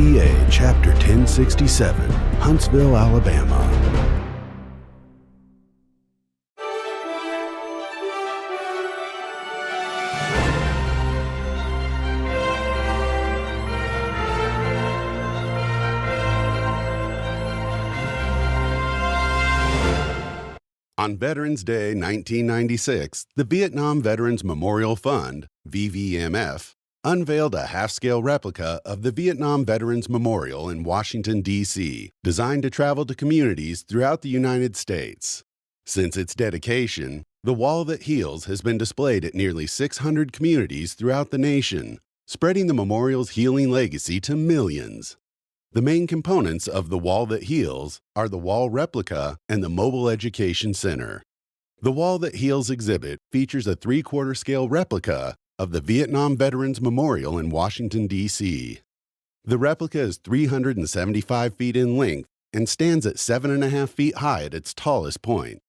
TWTA Chapter 1067, Huntsville, Alabama. On Veterans Day 1996, the Vietnam Veterans Memorial Fund, VVMF, unveiled a half-scale replica of the Vietnam Veterans Memorial in Washington, D.C., designed to travel to communities throughout the United States. Since its dedication, the Wall That Heals has been displayed at nearly 600 communities throughout the nation, spreading the memorial's healing legacy to millions. The main components of the Wall That Heals are the wall replica and the Mobile Education Center. The Wall That Heals exhibit features a 3/4 scale replica of the Vietnam Veterans Memorial in Washington, D.C. The replica is 375 feet in length and stands at 7.5 feet high at its tallest point.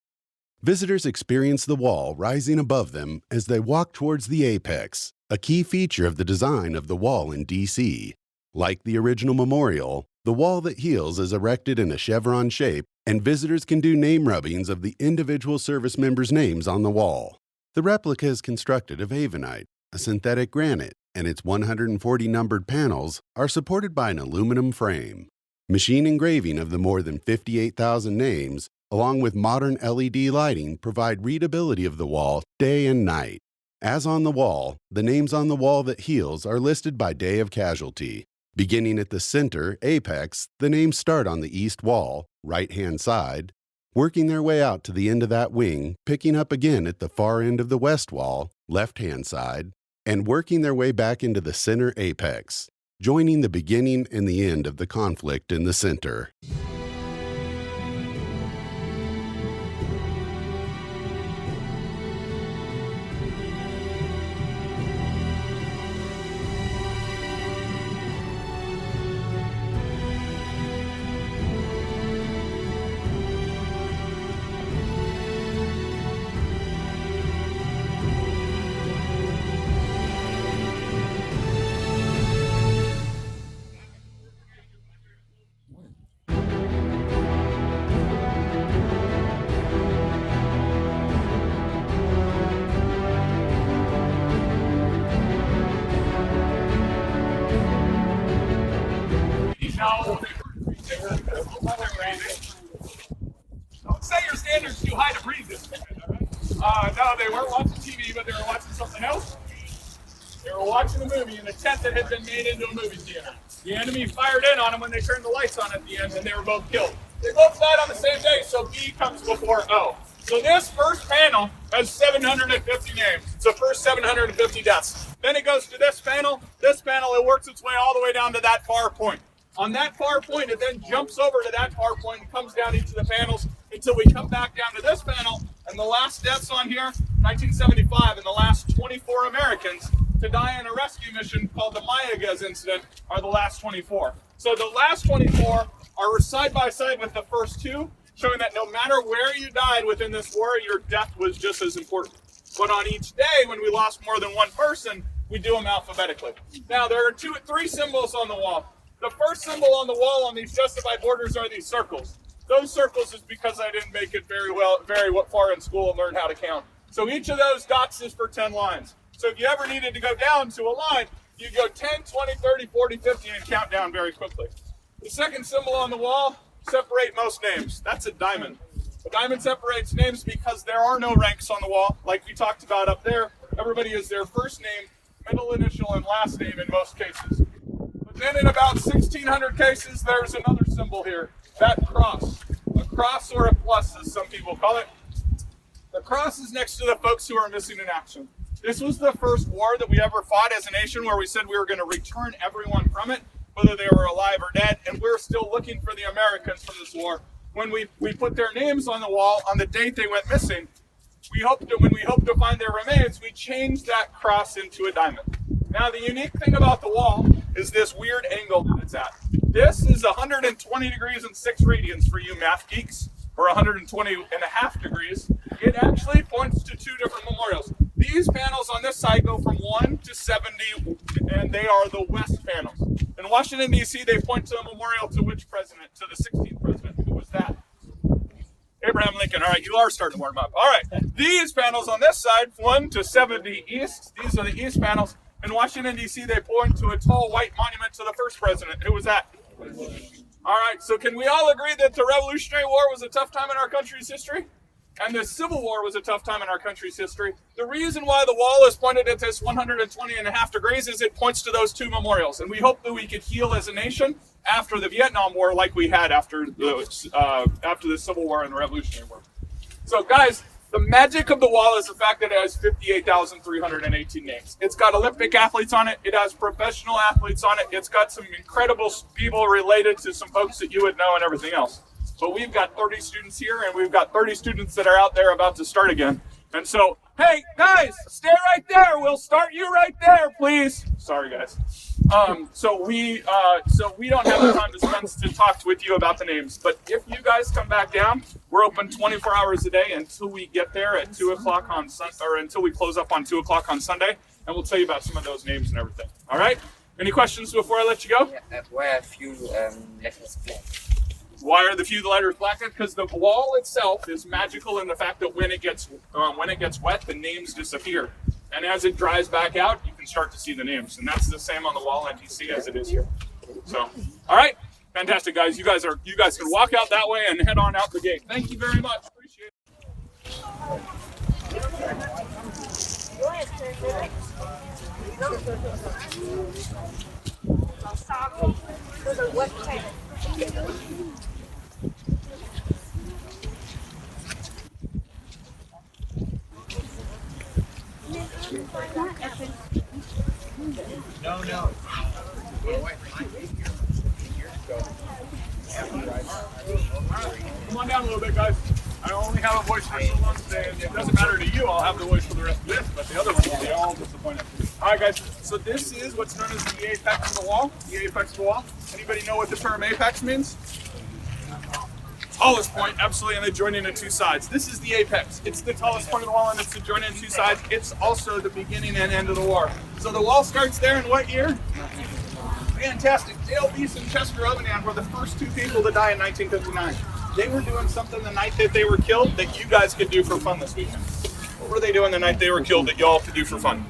Visitors experience the wall rising above them as they walk towards the apex, a key feature of the design of the wall in D.C. Like the original memorial, the Wall That Heals is erected in a chevron shape, and visitors can do name rubbings of the individual service members' names on the wall. The replica is constructed of avonite, a synthetic granite, and its 140 numbered panels are supported by an aluminum frame. Machine engraving of the more than 58,000 names, along with modern LED lighting, provide readability of the wall day and night. As on the wall, the names on the Wall That Heals are listed by day of casualty. Beginning at the center, apex, the names start on the east wall, right-hand side, working their way out to the end of that wing, picking up again at the far end of the west wall, left-hand side, and working their way back into the center apex, joining the beginning and the end of the conflict in the center. Don't say your standard's too high to breathe this. No, they weren't watching TV, but they were watching something else. They were watching a movie in a tent that had been made into a movie theater. The enemy fired in on them when they turned the lights on at the end, and they were both killed. They both died on the same day, so B comes before O. So this first panel has 750 names. It's the first 750 deaths. Then it goes to this panel. This panel, it works its way all the way down to that far point. On that far point, it then jumps over to that far point and comes down each of the panels until we come back down to this panel. And the last deaths on here, 1975, and the last 24 Americans to die in a rescue mission called the Mayagez incident are the last 24. So the last 24 are side by side with the first two, showing that no matter where you died within this war, your death was just as important. But on each day, when we lost more than one person, we do them alphabetically. Now, there are three symbols on the wall. The first symbol on the wall on these justified borders are these circles. Those circles is because I didn't make it very far in school and learn how to count. So each of those dots is for 10 lines. So if you ever needed to go down to a line, you go 10, 20, 30, 40, 50, and count down very quickly. The second symbol on the wall, separate most names. That's a diamond. A diamond separates names because there are no ranks on the wall. Like we talked about up there, everybody is their first name, middle initial, and last name in most cases. Then in about 1,600 cases, there's another symbol here, that cross. A cross or a plus, as some people call it. The cross is next to the folks who are missing in action. This was the first war that we ever fought as a nation where we said we were going to return everyone from it, whether they were alive or dead, and we're still looking for the Americans from this war. When we put their names on the wall on the date they went missing, when we hope to find their remains, we changed that cross into a diamond. Now, the unique thing about the wall is this weird angle that it's at. This is 120 degrees and 6 radians for you math geeks, or 120 and a half degrees. It actually points to two different memorials. These panels on this side go from 1 to 70, and they are the west panels. In Washington, D.C., they point to a memorial to which president? To the 16th president. Who was that? Abraham Lincoln. All right, you are starting to warm up. All right, these panels on this side, 1 to 70 east. These are the east panels. In Washington, D.C., they point to a tall white monument to the first president. Who was that? All right, so can we all agree that the Revolutionary War was a tough time in our country's history? And the Civil War was a tough time in our country's history. The reason why the wall is pointed at this 120.5 degrees is it points to those two memorials. And we hope that we could heal as a nation after the Vietnam War like we had after the Civil War and the Revolutionary War. So guys, the magic of the wall is the fact that it has 58,318 names. It's got Olympic athletes on it. It has professional athletes on it. It's got some incredible people related to some folks that you would know and everything else. But we've got 30 students here, and we've got 30 students that are out there about to start again. And so, hey, guys, stay right there. We'll start you right there, please. Sorry, guys. So we don't have the time to spend to talk with you about the names. But if you guys come back down, we're open 24 hours a day until we get there at 2 o'clock on Sunday, or until we close up on 2 o'clock on Sunday, and we'll tell you about some of those names and everything. All right? Any questions before I let you go? Yeah, why are few letters black? Why are the few letters blackened? Because the wall itself is magical in the fact that when it gets wet, the names disappear, and as it dries back out, you can start to see the names, and that's the same on the wall in DC as it is here. So, all right, fantastic, guys. You guys can walk out that way and head on out the gate. Thank you very much. Appreciate it. No. Come on down a little bit, guys. I only have a voice for so long today, and it doesn't matter to you. I'll have the voice for the rest of this, but the other ones will be all disappointed. All right, guys. So this is what's known as the apex of the wall. The apex of the wall. Anybody know what the term apex means? Tallest point, absolutely, and the joining of two sides. This is the apex. It's the tallest point of the wall, and it's the joining of two sides. It's also the beginning and end of the war. So the wall starts there in what year? Fantastic. Dale Beese and Chester Ovenan were the first two people to die in 1959. They were doing something the night that they were killed that you guys could do for fun this weekend. What were they doing the night they were killed that y'all could do for fun?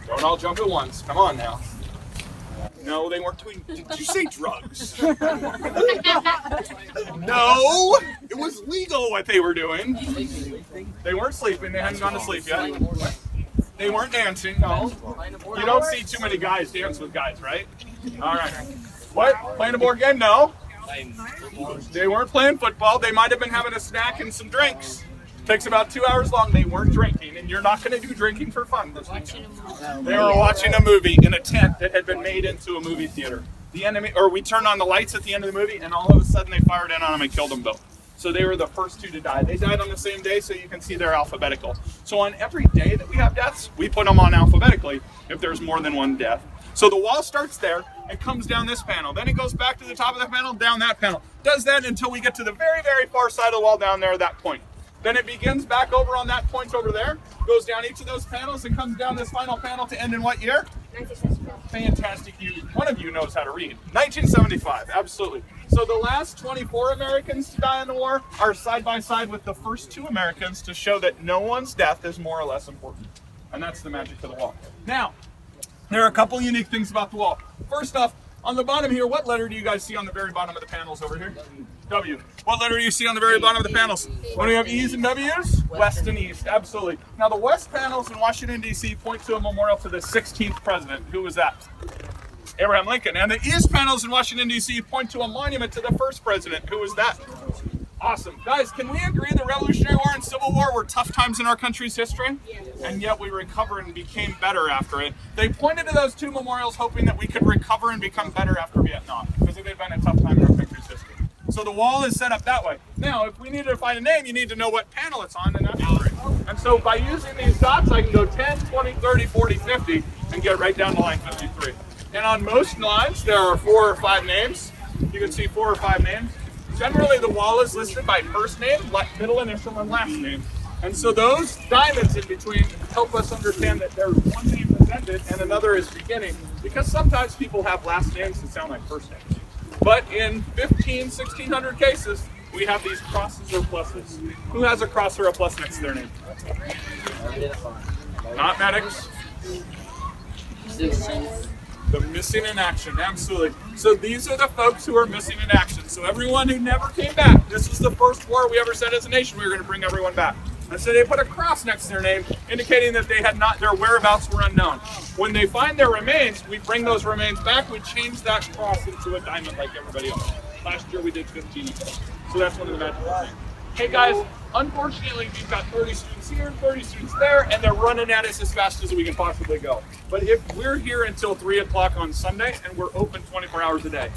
Don't all jump at once. Come on now. No, they weren't doing. Did you say drugs? No, it was legal what they were doing. They weren't sleeping. They hadn't gone to sleep yet. They weren't dancing. No. You don't see too many guys dance with guys, right? All right. What? Playing a board game? No. They weren't playing football. They might have been having a snack and some drinks. Takes about 2 hours long. They weren't drinking, and you're not going to do drinking for fun this weekend. They were watching a movie in a tent that had been made into a movie theater. The enemy, or we turned on the lights at the end of the movie, and all of a sudden they fired in on them and killed them both. So they were the first two to die. They died on the same day, so you can see they're alphabetical. So on every day that we have deaths, we put them on alphabetically if there's more than one death. So the wall starts there and comes down this panel. Then it goes back to the top of the panel, down that panel. Does that until we get to the very, very far side of the wall down there at that point. Then it begins back over on that point over there, goes down each of those panels and comes down this final panel to end in what year? 1975. Fantastic. One of you knows how to read. 1975, absolutely. So the last 24 Americans to die in the war are side by side with the first 2 Americans to show that no one's death is more or less important. And that's the magic of the wall. Now, there are a couple unique things about the wall. First off, on the bottom here, what letter do you guys see on the very bottom of the panels over here? W. What letter do you see on the very bottom of the panels? When we have E's and W's? West and East, absolutely. Now the west panels in Washington, D.C. point to a memorial to the 16th president. Who was that? Abraham Lincoln. And the east panels in Washington, D.C. point to a monument to the first president. Who was that? Awesome. Guys, can we agree the Revolutionary War and Civil War were tough times in our country's history? And yet we recovered and became better after it. They pointed to those two memorials hoping that we could recover and become better after Vietnam, because it had been a tough time in our country's history. So the wall is set up that way. Now, if we needed to find a name, you need to know what panel it's on, and that's great. And so by using these dots, I can go 10, 20, 30, 40, 50, and get right down to line 53. And on most lines, there are 4 or 5 names. You can see 4 or 5 names. Generally, the wall is listed by first name, middle initial, and last name. And so those diamonds in between help us understand that there's one name that's ended and another is beginning. because sometimes people have last names that sound like first names. But in 1,600 cases, we have these crosses or pluses. Who has a cross or a plus next to their name? Not medics. The missing in action, absolutely. So these are the folks who are missing in action. So everyone who never came back, this was the first war we ever said as a nation we were going to bring everyone back. And so they put a cross next to their name, indicating that they had not, their whereabouts were unknown. When they find their remains, we bring those remains back, we change that cross into a diamond like everybody else. Last year we did 15 of those. So that's one of the magical things. Hey guys, unfortunately we've got 30 students here, 30 students there, and they're running at us as fast as we can possibly go. But if we're here until 3 o'clock on Sunday, and we're open 24 hours a day.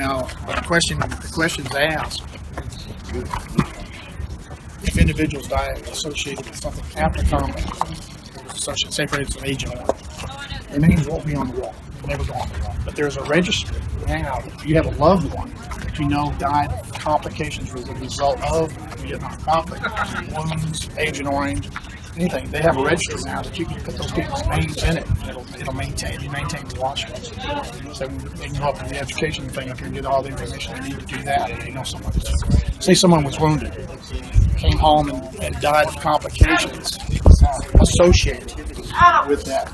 Now, the questions asked, if individuals die associated with something after combat, associated, say for instance, Agent Orange, the names won't be on the wall. They'll never go on the wall. But there's a registry now. If you have a loved one that you know died of complications as a result of Vietnam conflict, wounds, Agent Orange, anything, they have a registry now that you can put those people's names in it. It'll maintain the watchers. So they can go up to the education thing up here and get all the information they need to do that. If you know someone, say someone was wounded, came home and died of complications associated with that.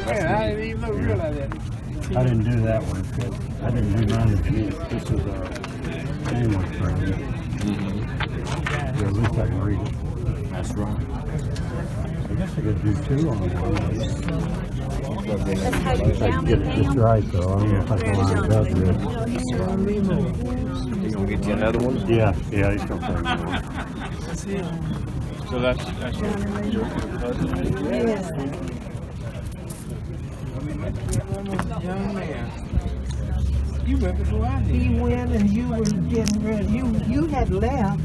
Yeah, I didn't even realize that. I didn't do that one. I didn't do none of these. This is a family friend. So at least I can read it. That's right. I guess I could do two on one. That's how you If I count can it get it just down. right, though. I don't know if I can line it up good. You gonna get you another one? Yeah, he's gonna play more. So that's your cousin? Yes. Young man. You went before I did. He went and you were getting ready. You had left.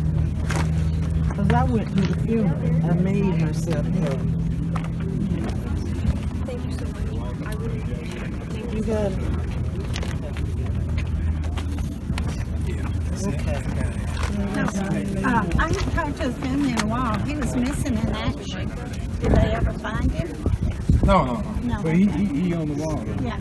Because I went to the funeral. I made myself help. Thank you so much. I really appreciate it. You got it. I haven't talked to his family in a while. He was missing in action. Did they ever find him? No. No. But he on the wall. Yeah.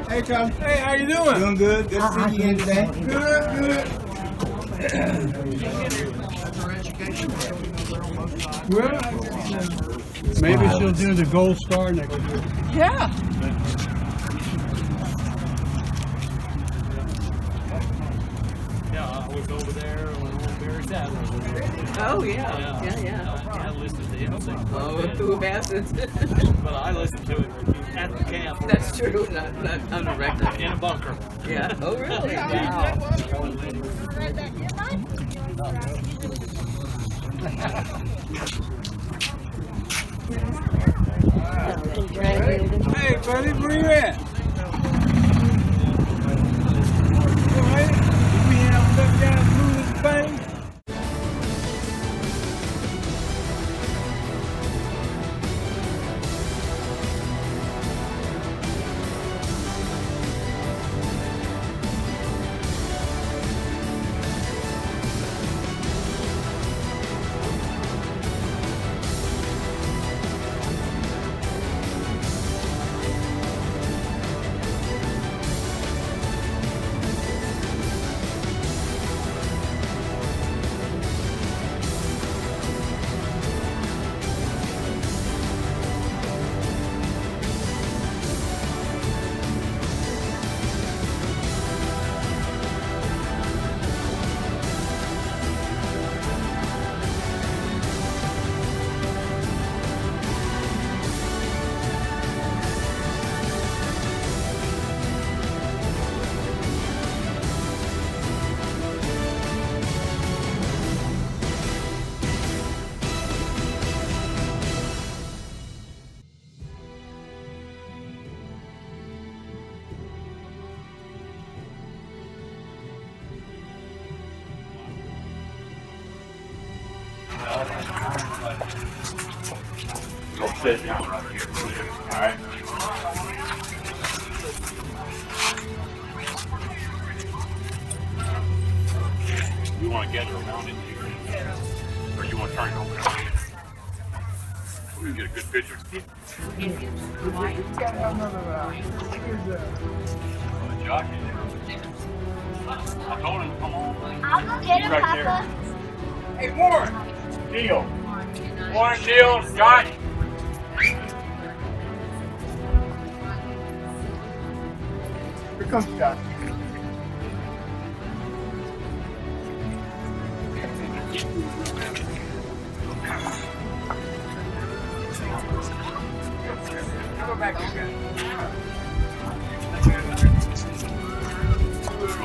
Hey, Charlie. Hey, how you doing? Doing good. Good to see you again today. Good. Well, Maybe she'll do the gold star next year. Yeah. Yeah, I was over there when Barry Sadler was there. Oh, yeah. I listened to him sing. Oh, who hasn't? But I listened to it at the camp. That's true. Not on the record. In a bunker. Yeah. Oh, really? Wow. hey, buddy, where you at? All right. We have that guy move his face. Go sit down right here. All right. You want to get her around in here, or you want to turn it over? We can get a good picture. Josh in there. I told him to come on. I'll go get him, Right Papa. there. Hey, Warren. Neil. Morning, Neil. Scott. Here comes Scott. Go back again.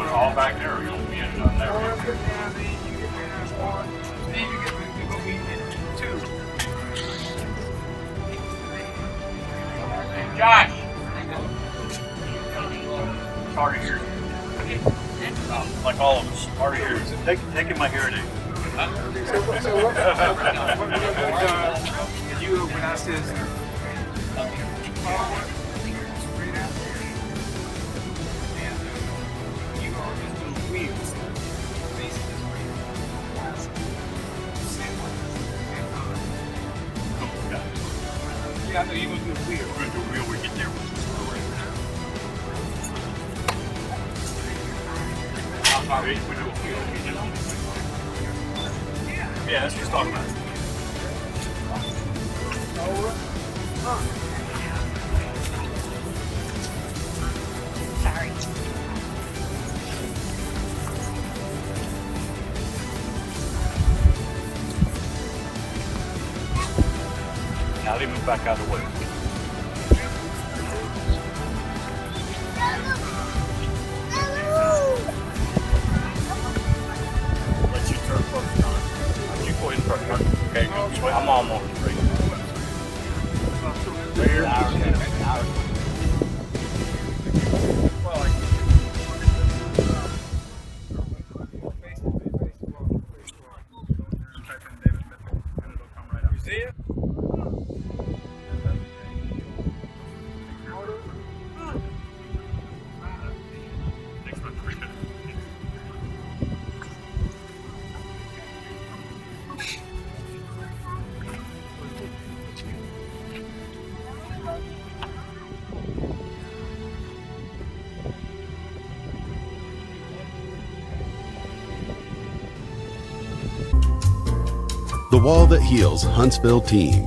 All back there, or you'll be in up there. Hey, Josh. Sorry to hear you. Like all of us, hard to hear. Taking my hearing aid. You when I said yeah, I know you're gonna do the wheel. We're gonna do a wheel when we get there. I'm sorry, we do a wheel. Yeah, that's what he's talking about. Sorry. Now they move back out of the way. Let you turn first, John. You go ahead and turn. Okay, I'm almost ready. Right here. You see it? The Wall That Heals Huntsville team.